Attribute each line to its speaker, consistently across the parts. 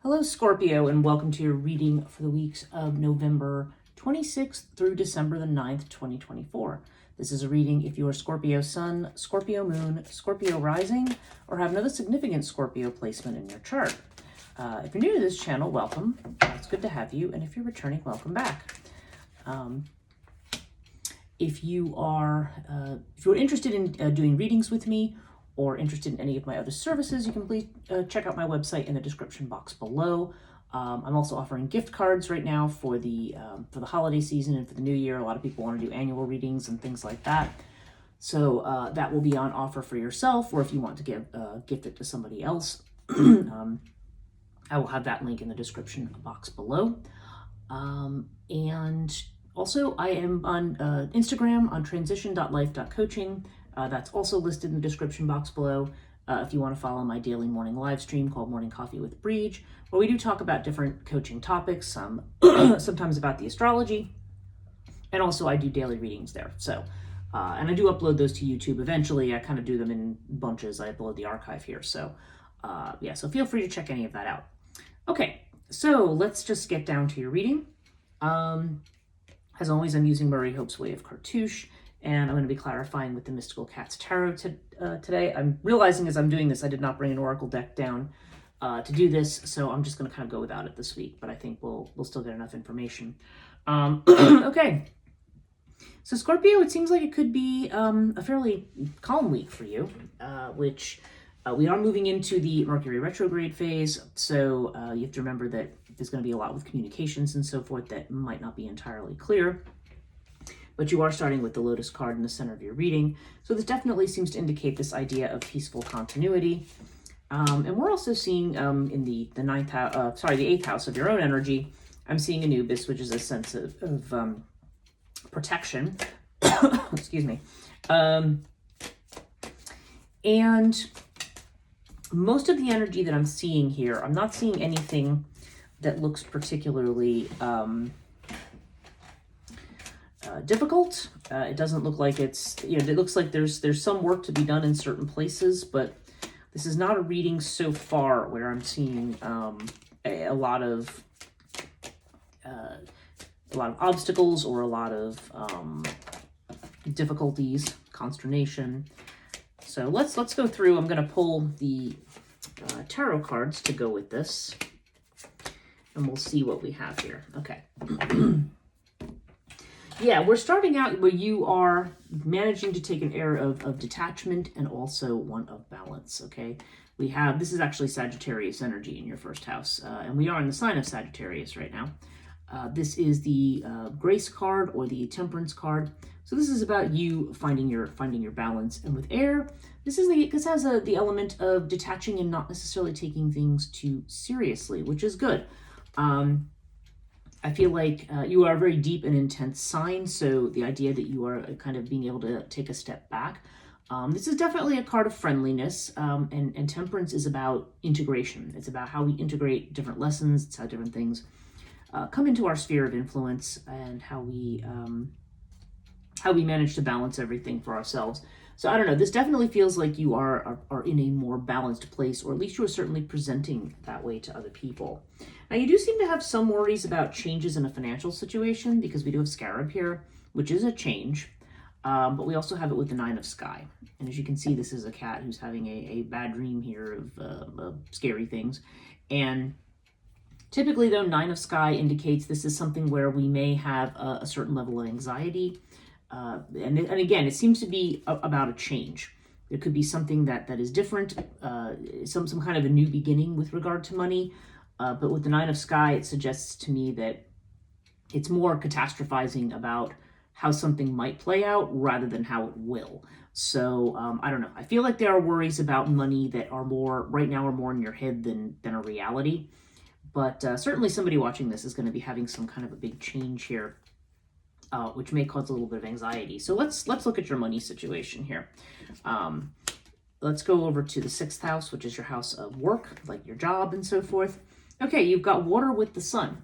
Speaker 1: Hello, Scorpio, and welcome to your reading for the weeks of November 26th through December the 9th, 2024. This is a reading if you are Scorpio Sun, Scorpio Moon, Scorpio Rising, or have another significant Scorpio placement in your chart. If you're new to this channel, welcome. It's good to have you, and if you're returning, welcome back. If you're interested in doing readings with me, or interested in any of my other services, you can please check out my website in the description box below. I'm also offering gift cards right now for the holiday season and for the new year. A lot of people want to do annual readings and things like that. So that will be on offer for yourself, or if you want to gift it to somebody else. I will have that link in the description box below. And also, I am on Instagram on transition.life.coaching. That's also listed in the description box below if you want to follow my daily morning live stream called Morning Coffee with Breege, where we do talk about different coaching topics, sometimes about the astrology, and also I do daily readings there. So, and I do upload those to YouTube eventually. I kind of do them in bunches. I upload the archive here. So, yeah, so feel free to check any of that out. Okay, so let's just get down to your reading. As always, I'm using Marie Hope's Way of Cartouche, and I'm going to be clarifying with the Mystical Cats Tarot today. I'm realizing as I'm doing this, I did not bring an oracle deck down to do this, so I'm just going to kind of go without it this week, but I think we'll still get enough information. Okay, so Scorpio, it seems like it could be a fairly calm week for you, which we are moving into the Mercury retrograde phase, so you have to remember that there's going to be a lot with communications and so forth that might not be entirely clear. But you are starting with the Lotus card in the center of your reading. So this definitely seems to indicate this idea of peaceful continuity. And we're also seeing in the eighth house of your own energy, I'm seeing Anubis, which is a sense of protection. Excuse me. And most of the energy that I'm seeing here, I'm not seeing anything that looks particularly difficult. It doesn't look like it's, it looks like there's some work to be done in certain places, but this is not a reading so far where I'm seeing a lot of obstacles or a lot of difficulties, consternation. So let's go through. I'm going to pull the tarot cards to go with this, and we'll see what we have here. Okay. Yeah, we're starting out where you are managing to take an air of detachment and also one of balance, okay? This is actually Sagittarius energy in your first house, and we are in the sign of Sagittarius right now. This is the Grace card or the Temperance card. So this is about you finding your balance. And with air, this has the element of detaching and not necessarily taking things too seriously, which is good. I feel like you are a very deep and intense sign, so the idea that you are kind of being able to take a step back. This is definitely a card of friendliness, and Temperance is about integration. It's about how we integrate different lessons. It's how different things come into our sphere of influence, and how we manage to balance everything for ourselves. So I don't know, this definitely feels like you are in a more balanced place, or at least you are certainly presenting that way to other people. Now you do seem to have some worries about changes in a financial situation, because we do have Scarab here, which is a change, but we also have it with the Nine of Sky. And as you can see, this is a cat who's having a bad dream here of scary things. And typically though, Nine of Sky indicates this is something where we may have a certain level of anxiety. And again, it seems to be about a change. It could be something that is different, some kind of a new beginning with regard to money. But with the Nine of Sky, it suggests to me that it's more catastrophizing about how something might play out rather than how it will. So I don't know. I feel like there are worries about money that are right now more in your head than a reality. But certainly somebody watching this is going to be having some kind of a big change here, which may cause a little bit of anxiety. So let's look at your money situation here. Let's go over to the sixth house, which is your house of work, like your job and so forth. Okay, you've got water with the sun.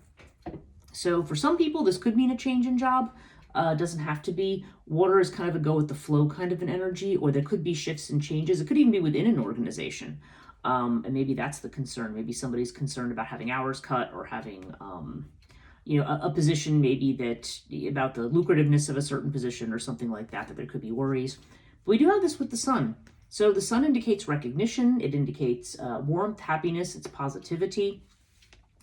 Speaker 1: So for some people, this could mean a change in job. Doesn't have to be. Water is kind of a go with the flow kind of an energy, or there could be shifts and changes. It could even be within an organization. And maybe that's the concern. Maybe somebody's concerned about having hours cut or having, a position maybe that about the lucrativeness of a certain position or something like that, that there could be worries. But we do have this with the sun. So the sun indicates recognition. It indicates warmth, happiness, it's positivity.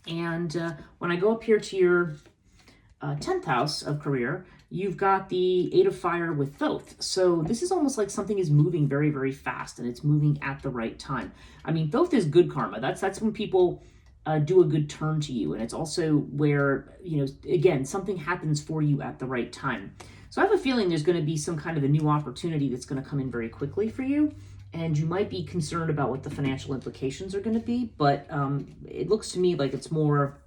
Speaker 1: And when I go up here to your 10th house of career, you've got the 8 of fire with Thoth. So this is almost like something is moving very, very fast, and it's moving at the right time. I mean, Thoth is good karma. That's when people do a good turn to you. And it's also where, again, something happens for you at the right time. So I have a feeling there's going to be some kind of a new opportunity that's going to come in very quickly for you. And you might be concerned about what the financial implications are going to be. But it looks to me like it's more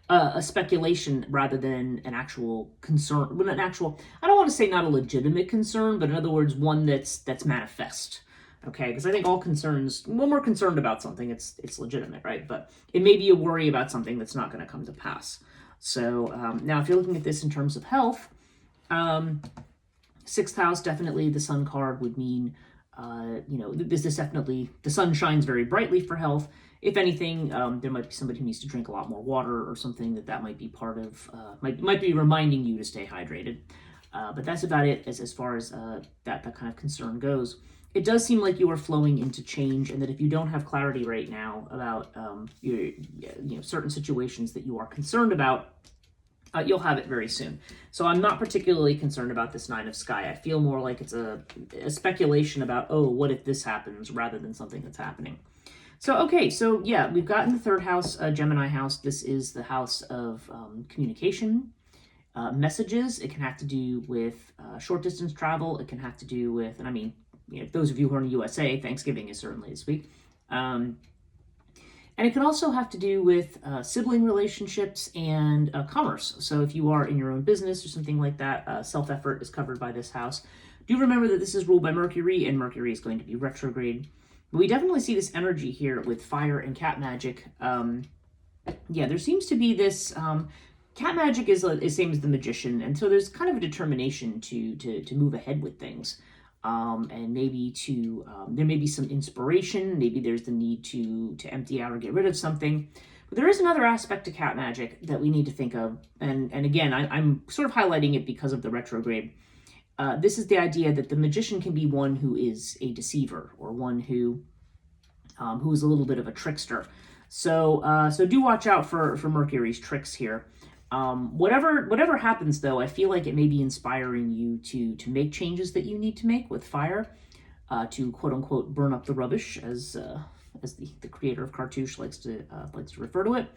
Speaker 1: a speculation rather than an actual concern. Well, I don't want to say not a legitimate concern, but in other words, one that's manifest. Okay, because I think all concerns, when we're concerned about something, it's legitimate, right? But it may be a worry about something that's not going to come to pass. So now if you're looking at this in terms of health, 6th house, definitely the sun card would mean, this is definitely, the sun shines very brightly for health. If anything, there might be somebody who needs to drink a lot more water or something that might be part of, might be reminding you to stay hydrated. But that's about it as far as that kind of concern goes. It does seem like you are flowing into change, and that if you don't have clarity right now about your, certain situations that you are concerned about, you'll have it very soon. So I'm not particularly concerned about this 9 of sky. I feel more like it's a speculation about, oh, what if this happens, rather than something that's happening. So, okay, so yeah, we've got in the 3rd house, Gemini house. This is the house of communication, messages. It can have to do with short distance travel. It can have to do with, and I mean, those of you who are in the USA, Thanksgiving is certainly this week. And it can also have to do with sibling relationships and commerce. So if you are in your own business or something like that, self-effort is covered by this house. Do remember that this is ruled by Mercury, and Mercury is going to be retrograde. But we definitely see this energy here with fire and cat magic. There seems to be this... cat magic is same as the magician, and so there's kind of a determination to move ahead with things. And maybe there may be some inspiration. Maybe there's the need to empty out or get rid of something. But there is another aspect to cat magic that we need to think of. And again, I'm sort of highlighting it because of the retrograde. This is the idea that the magician can be one who is a deceiver, or one who is a little bit of a trickster. So do watch out for Mercury's tricks here. Whatever happens, though, I feel like it may be inspiring you to make changes that you need to make with fire, to quote unquote burn up the rubbish, as the creator of Cartouche likes to refer to it.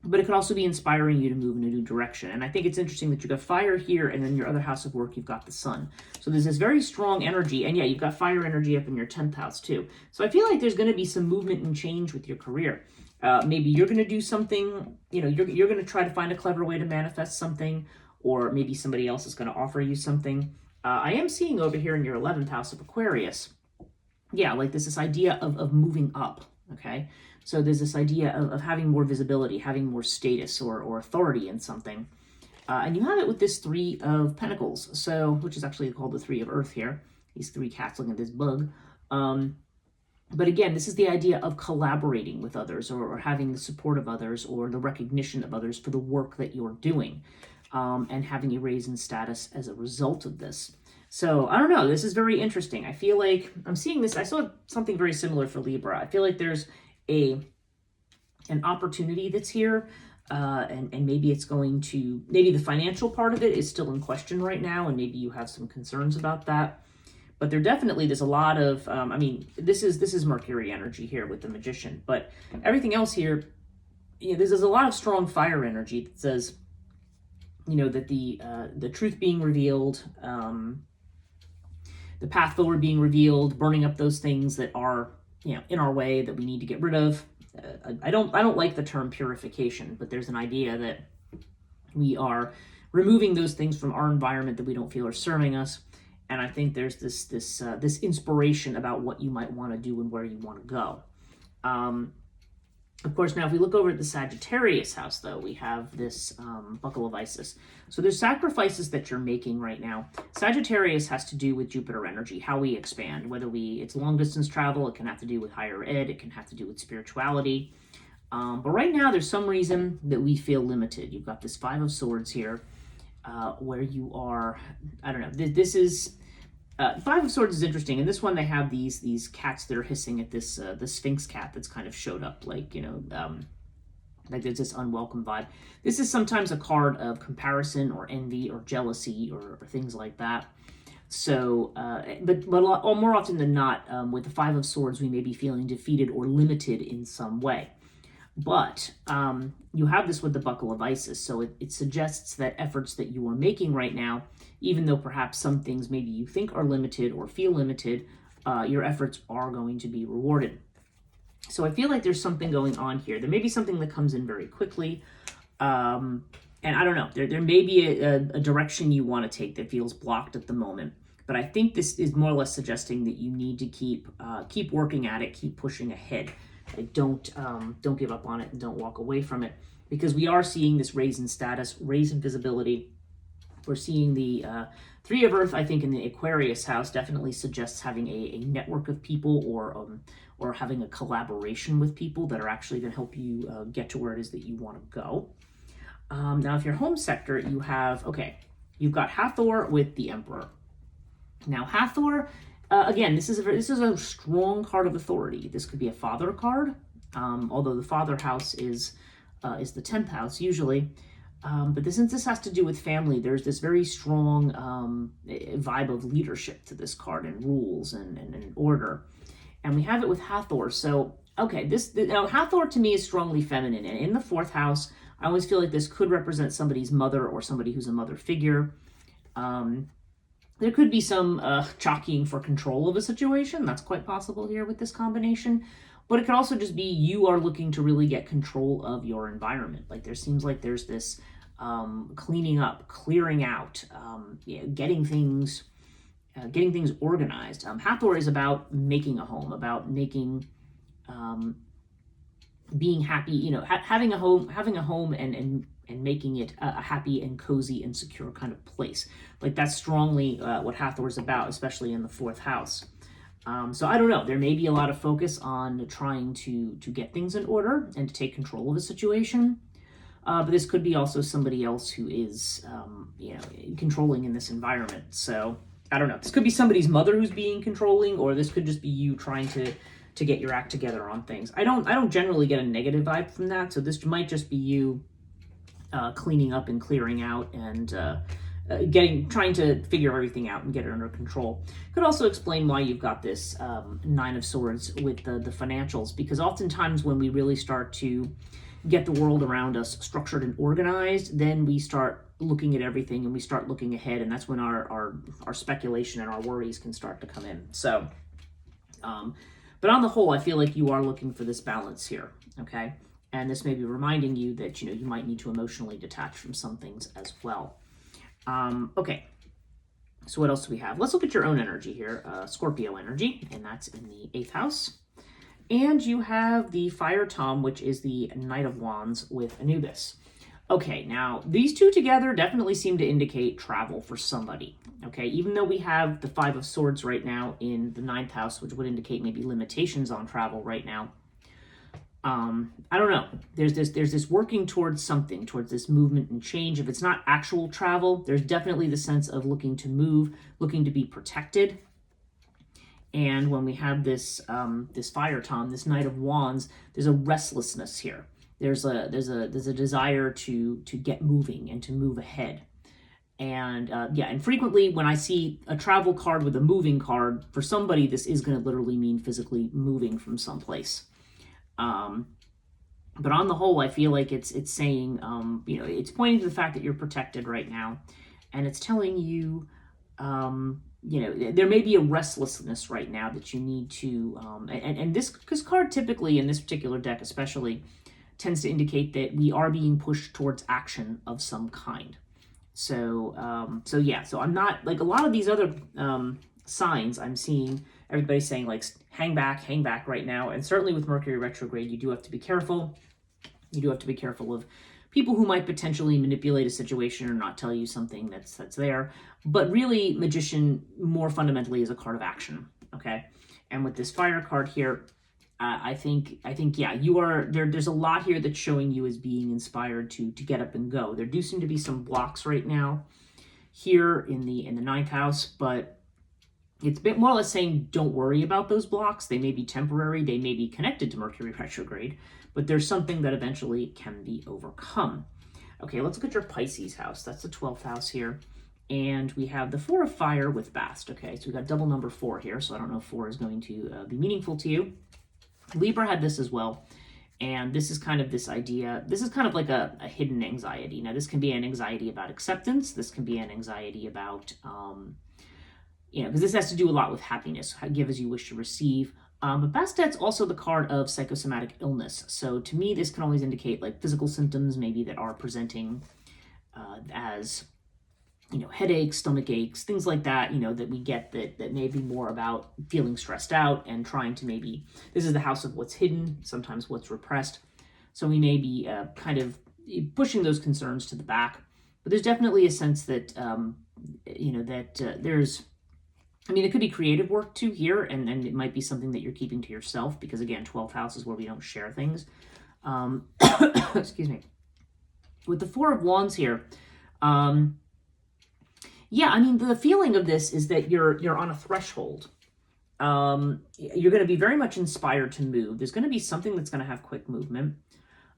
Speaker 1: But it could also be inspiring you to move in a new direction. And I think it's interesting that you've got fire here, and then your other house of work, you've got the sun. So there's this very strong energy, and yeah, you've got fire energy up in your 10th house too. So I feel like there's going to be some movement and change with your career. Maybe you're going to do something, you're going to try to find a clever way to manifest something, or maybe somebody else is going to offer you something. I am seeing over here in your 11th house of Aquarius, like this idea of moving up, okay? So there's this idea of having more visibility, having more status or authority in something. And you have it with this 3 of Pentacles, so which is actually called the 3 of Earth here. These 3 cats looking at this bug. But again, this is the idea of collaborating with others, or having the support of others, or the recognition of others for the work that you're doing, and having a raise in status as a result of this. So I don't know, this is very interesting. I feel like I'm seeing this. I saw something very similar for Libra. I feel like there's an opportunity that's here, and maybe it's going to, maybe the financial part of it is still in question right now, and maybe you have some concerns about that. But there's a lot of, this is Mercury energy here with the magician, but everything else here, there's a lot of strong fire energy that says, that the truth being revealed, the path forward being revealed, burning up those things that are, in our way that we need to get rid of. I don't like the term purification, but there's an idea that we are removing those things from our environment that we don't feel are serving us. And I think there's this inspiration about what you might want to do and where you want to go. Of course, now if we look over at the Sagittarius house, though, we have this buckle of Isis. So there's sacrifices that you're making right now. Sagittarius has to do with Jupiter energy, how we expand, whether it's long distance travel, it can have to do with higher ed, it can have to do with spirituality. But right now, there's some reason that we feel limited. You've got this Five of Swords here, where you are, I don't know, this is... Five of Swords is interesting. In this one, they have these cats that are hissing at this the Sphinx cat that's kind of showed up, like, like there's this unwelcome vibe. This is sometimes a card of comparison or envy or jealousy or things like that. So, but more often than not, with the Five of Swords, we may be feeling defeated or limited in some way. But you have this with the buckle of Isis, so it suggests that efforts that you are making right now, even though perhaps some things maybe you think are limited or feel limited, your efforts are going to be rewarded. So I feel like there's something going on here. There may be something that comes in very quickly, and I don't know. There may be a direction you want to take that feels blocked at the moment. But I think this is more or less suggesting that you need to keep working at it, keep pushing ahead. Like don't give up on it and don't walk away from it, because we are seeing this raise in status, raise in visibility. We're seeing the Three of Earth, I think, in the Aquarius house definitely suggests having a network of people or having a collaboration with people that are actually going to help you get to where it is that you want to go. Now, if your home sector, you've got Hathor with the Emperor. Now, Hathor, again, this is a strong card of authority. This could be a father card, although the father house is the 10th house usually. But since this has to do with family, there's this very strong vibe of leadership to this card and rules and order. And we have it with Hathor. So, okay, now Hathor to me is strongly feminine. And in the 4th house, I always feel like this could represent somebody's mother or somebody who's a mother figure. There could be some jockeying for control of a situation. That's quite possible here with this combination. But it could also just be you are looking to really get control of your environment. Like there seems like there's this cleaning up, clearing out, getting things organized. Hathor is about making a home, about making, being happy. Having a home and making it a happy and cozy and secure kind of place. Like that's strongly what Hathor is about, especially in the 4th house. So I don't know. There may be a lot of focus on trying to get things in order and to take control of a situation. But this could be also somebody else who is, controlling in this environment. So I don't know. This could be somebody's mother who's being controlling, or this could just be you trying to get your act together on things. I don't generally get a negative vibe from that. So this might just be you cleaning up and clearing out and trying to figure everything out and get it under control. Could also explain why you've got this 9 of Swords with the financials, because oftentimes when we really start to get the world around us structured and organized, then we start looking at everything and we start looking ahead, and that's when our speculation and our worries can start to come in. So, but on the whole, I feel like you are looking for this balance here, okay? And this may be reminding you that, you might need to emotionally detach from some things as well. Okay, so what else do we have? Let's look at your own energy here, Scorpio energy, and that's in the 8th house. And you have the Fire Tom, which is the Knight of Wands with Anubis. Okay, now these two together definitely seem to indicate travel for somebody. Okay, even though we have the 5 of Swords right now in the 9th house, which would indicate maybe limitations on travel right now. I don't know. There's this working towards something, towards this movement and change. If it's not actual travel, there's definitely the sense of looking to move, looking to be protected. And when we have this Fire Tom, this Knight of Wands, there's a restlessness here. There's a desire to get moving and to move ahead. And and frequently when I see a travel card with a moving card, for somebody this is going to literally mean physically moving from someplace. But on the whole, I feel like it's saying, it's pointing to the fact that you're protected right now, and it's telling you, there may be a restlessness right now that you need to, and this card typically in this particular deck especially tends to indicate that we are being pushed towards action of some kind. So I'm not like a lot of these other signs I'm seeing everybody's saying like hang back right now. And certainly with Mercury retrograde, you do have to be careful. You do have to be careful of people who might potentially manipulate a situation or not tell you something that's there. But really, Magician more fundamentally is a card of action. Okay, and with this Fire card here, I think yeah, you are there. There's a lot here that's showing you as being inspired to get up and go. There do seem to be some blocks right now here in the ninth house, but it's a bit more or less saying don't worry about those blocks. They may be temporary. They may be connected to Mercury retrograde, but there's something that eventually can be overcome. Okay, let's look at your Pisces house. That's the 12th house here. And we have the 4 of Fire with Bast. Okay, so we got double number 4 here, so I don't know if 4 is going to be meaningful to you. Libra had this as well. And this is kind of this idea, this is kind of like a hidden anxiety. Now, this can be an anxiety about acceptance. This can be an anxiety about, because this has to do a lot with happiness, give as you wish to receive. But Bastet's also the card of psychosomatic illness. So to me, this can always indicate like physical symptoms maybe that are presenting as, headaches, stomach aches, things like that, that we get that may be more about feeling stressed out and trying to maybe, this is the house of what's hidden, sometimes what's repressed. So we may be kind of pushing those concerns to the back. But there's definitely a sense that, there's, it could be creative work too here, and it might be something that you're keeping to yourself because, again, 12th house is where we don't share things. Excuse me. With the 4 of Wands here, the feeling of this is that you're on a threshold. You're going to be very much inspired to move. There's going to be something that's going to have quick movement.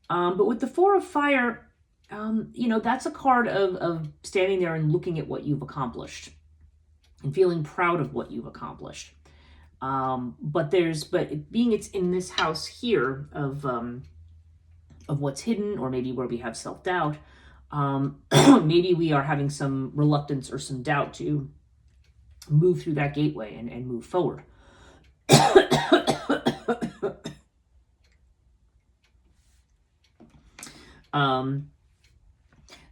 Speaker 1: But with the 4 of Fire, that's a card of standing there and looking at what you've accomplished and feeling proud of what you've accomplished. But being it's in this house here of what's hidden, or maybe where we have self-doubt, maybe we are having some reluctance or some doubt to move through that gateway and move forward.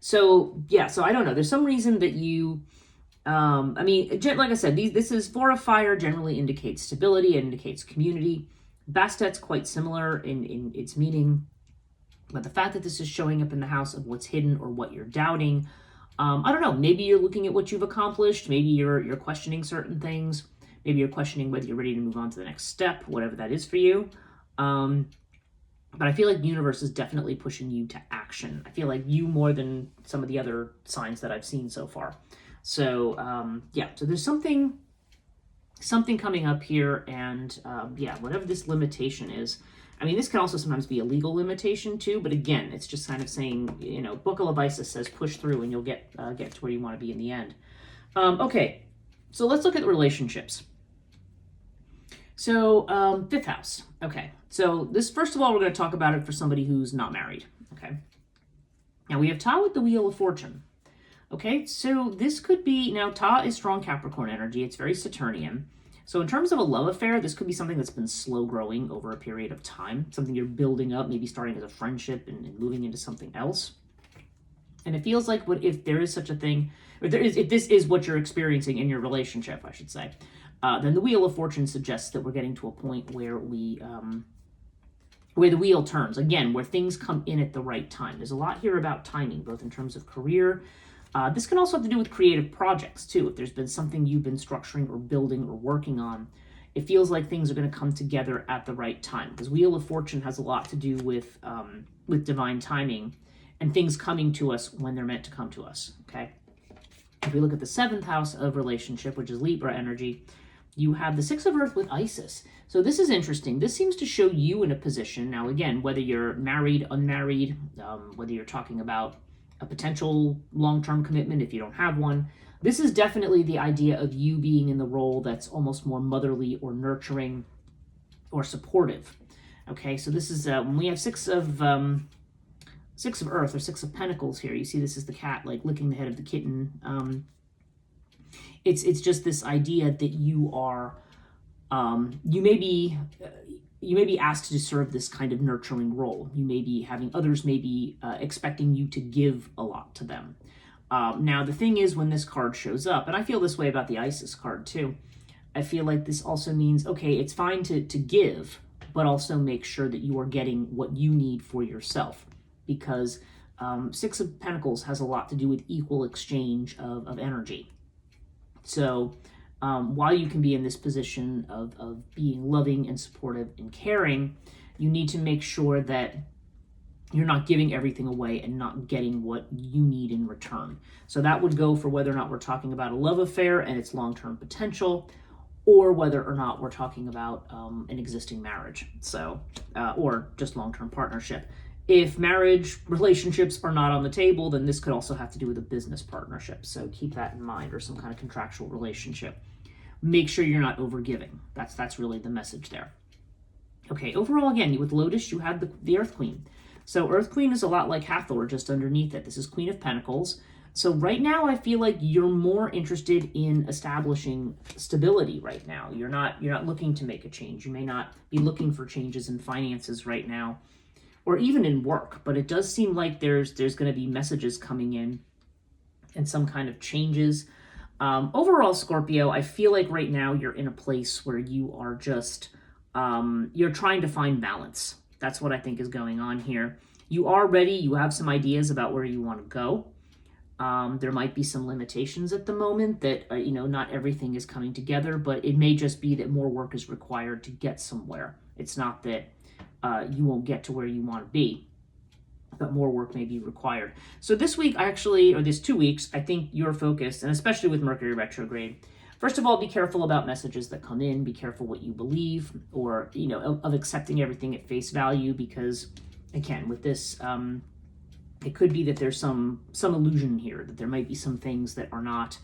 Speaker 1: So I don't know. There's some reason that you, like I said, this is 4 of Fire generally indicates stability, it indicates community. Bastet's quite similar in its meaning, but the fact that this is showing up in the house of what's hidden or what you're doubting, I don't know, maybe you're looking at what you've accomplished, maybe you're questioning certain things, maybe you're questioning whether you're ready to move on to the next step, whatever that is for you. But I feel like the universe is definitely pushing you to action. I feel like you more than some of the other signs that I've seen so far. So, so there's something coming up here, and whatever this limitation is. This can also sometimes be a legal limitation too, but again, it's just kind of saying, Buckle of Isis says push through and you'll get to where you want to be in the end. Okay, so let's look at relationships. So, 5th house. Okay, so this, first of all, we're going to talk about it for somebody who's not married. Okay, now we have Ta with the Wheel of Fortune. Okay, so this could be, now Ta is strong Capricorn energy, it's very Saturnian. So in terms of a love affair, this could be something that's been slow growing over a period of time, something you're building up, maybe starting as a friendship and moving into something else. And it feels like if there is such a thing, if this is what you're experiencing in your relationship, I should say, then the Wheel of Fortune suggests that we're getting to a point where where the wheel turns, again, where things come in at the right time. There's a lot here about timing, both in terms of career. This can also have to do with creative projects too. If there's been something you've been structuring or building or working on, it feels like things are going to come together at the right time, because Wheel of Fortune has a lot to do with divine timing and things coming to us when they're meant to come to us. Okay. If we look at the 7th house of relationship, which is Libra energy, you have the 6 of Earth with Isis. So this is interesting. This seems to show you in a position, now again, whether you're married, unmarried, whether you're talking about a potential long-term commitment if you don't have one, this is definitely the idea of you being in the role that's almost more motherly or nurturing or supportive. Okay, so this is when we have 6 of Earth or 6 of Pentacles here. You see this is the cat like licking the head of the kitten. It's just this idea that you are you may be asked to serve this kind of nurturing role. You may be having others expecting you to give a lot to them. Now, the thing is, when this card shows up, and I feel this way about the Isis card too, I feel like this also means, okay, it's fine to give, but also make sure that you are getting what you need for yourself, because Six of Pentacles has a lot to do with equal exchange of energy. So while you can be in this position of being loving and supportive and caring, you need to make sure that you're not giving everything away and not getting what you need in return. So that would go for whether or not we're talking about a love affair and its long-term potential, or whether or not we're talking about an existing marriage, so or just long-term partnership. If marriage relationships are not on the table, then this could also have to do with a business partnership. So keep that in mind, or some kind of contractual relationship. Make sure you're not overgiving. That's really the message there. Okay, overall, again, with Lotus, you have the Earth Queen. So Earth Queen is a lot like Hathor just underneath it. This is Queen of Pentacles. So right now, I feel like you're more interested in establishing stability right now. You're not looking to make a change. You may not be looking for changes in finances right now, or even in work, but it does seem like there's going to be messages coming in and some kind of changes. Overall, Scorpio, I feel like right now you're in a place where you are just, you're trying to find balance. That's what I think is going on here. You are ready. You have some ideas about where you want to go. There might be some limitations at the moment that, not everything is coming together, but it may just be that more work is required to get somewhere. It's not that you won't get to where you want to be, but more work may be required. So this week, or this 2 weeks, I think you're focused, and especially with Mercury retrograde, first of all, be careful about messages that come in. Be careful what you believe, or, of accepting everything at face value, because, again, with this, it could be that there's some illusion here, that there might be some things that are not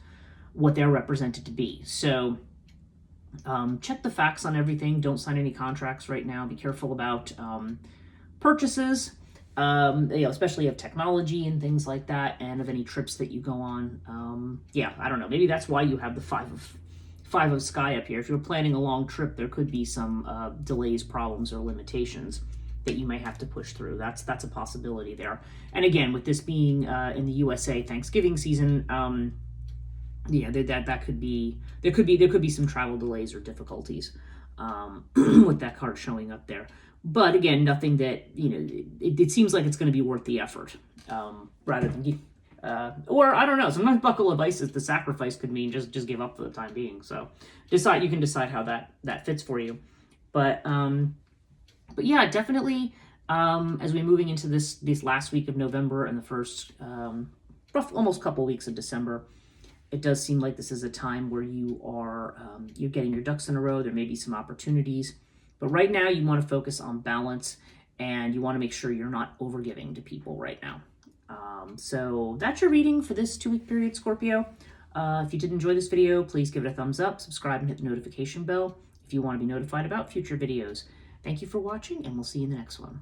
Speaker 1: what they're represented to be. So check the facts on everything. Don't sign any contracts right now. Be careful about purchases, especially of technology and things like that, and of any trips that you go on. I don't know. Maybe that's why you have the five of sky up here. If you're planning a long trip, there could be some delays, problems, or limitations that you may have to push through. That's a possibility there. And again, with this being in the USA Thanksgiving season, there could be some travel delays or difficulties with that card showing up there. But again, nothing that, it seems like it's going to be worth the effort, rather than, or I don't know, sometimes buckle of ice, the sacrifice could mean just give up for the time being. So you can decide how that fits for you. But yeah, definitely, as we're moving into this last week of November and the first, almost couple weeks of December, it does seem like this is a time where you are, you're getting your ducks in a row. There may be some opportunities. But right now, you want to focus on balance, and you want to make sure you're not overgiving to people right now. So that's your reading for this 2-week period, Scorpio. If you did enjoy this video, please give it a thumbs up, subscribe, and hit the notification bell if you want to be notified about future videos. Thank you for watching, and we'll see you in the next one.